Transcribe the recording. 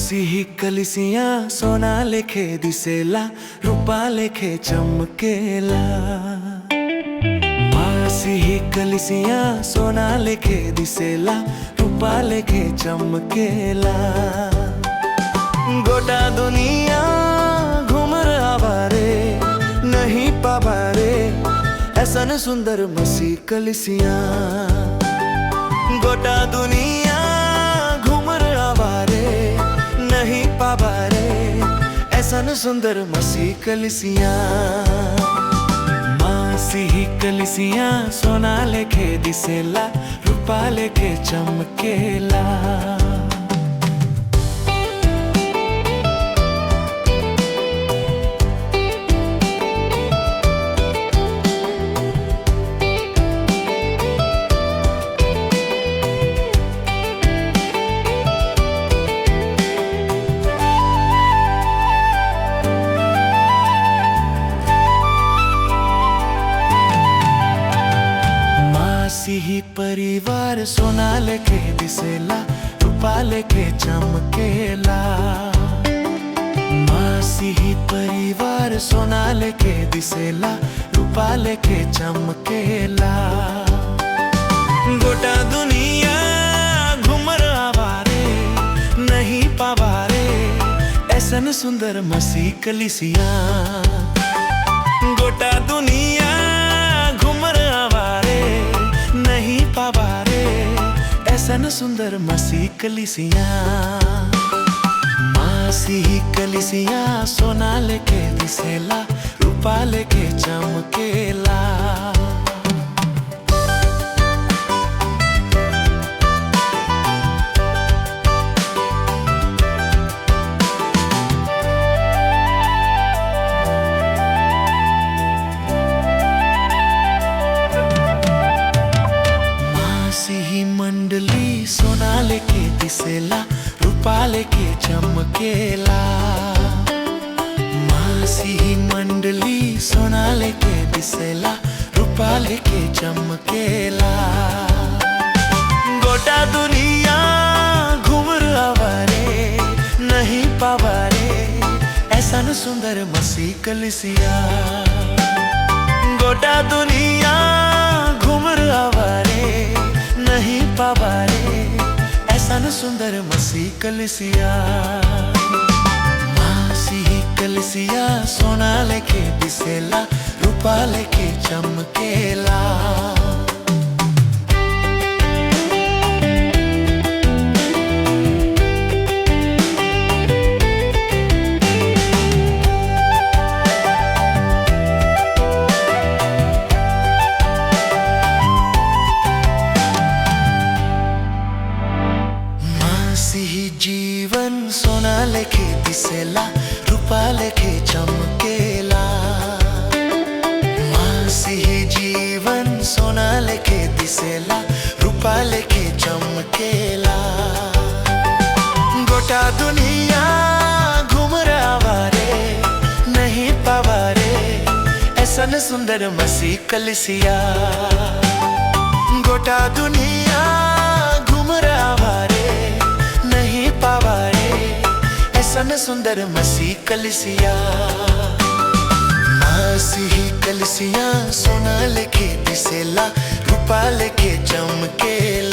सिही कलिसियां सोना लेखे दिसेला रूपा लेखे चमकेला। सिही कलिसियां सोना लेखे दिसेला रूपा लेखे चमकेला। गोटा दुनिया घूमर आवारे नहीं पावारे ऐसन सुंदर मसीह कलिसियां। गोटा दुनिया घूमर आवारे नहीं पावारे ऐसन सुंदर मसीह कलिसियां। सिही कलिसियां सोना लेखे दिसेला रूपा लेखे चमकेला। सिही परिवार सोना लेखे दिसेला रूपा लेखे चमकेला। सिही परिवार सोना लेखे दिसेला रूपा लेखे चमकेला। गोटा दुनिया घूमर आवारे नहीं पावारे ऐसन सुंदर मसीह कलिसियां। गोटा दुनिया घूमर आवारे नहीं पावारे ऐसन सुंदर मसीह कलिसियां। सिही कलिसियां सोना लेखे दिसेला रूपा लेखे चमकेला। मंडली सोना लेखे दिसेला रूपा लेखे चमकेला। सिही मंडली सोना लेखे दिसेला रूपा लेखे चमकेला। गोटा दुनिया घूमर आवारे नहीं पावारे ऐसन सुंदर मसीह कलिसियां। गोटा दुनिया घूमर आवारे नहीं पावारे ऐसन सुंदर मसीह कलिसियां। सिही कलिसियां सोना लेखे दिसेला रूपा लेखे चमकेला। जीवन सोना लेखे दिसेला रूपा लेखे चमकेला। सिही जीवन सोना लेखे दिसेला रूपा लेखे चमकेला। गोटा दुनिया घूमर आवारे नहीं पावारे ऐसन सुंदर मसीह कलिसियां। गोटा दुनिया घूमर आवारे नहीं पावारे ऐसन सुंदर मसीह कलिसियां। सिही कलिसियां सोना लेखे दिसेला रूपा लेखे चमकेला।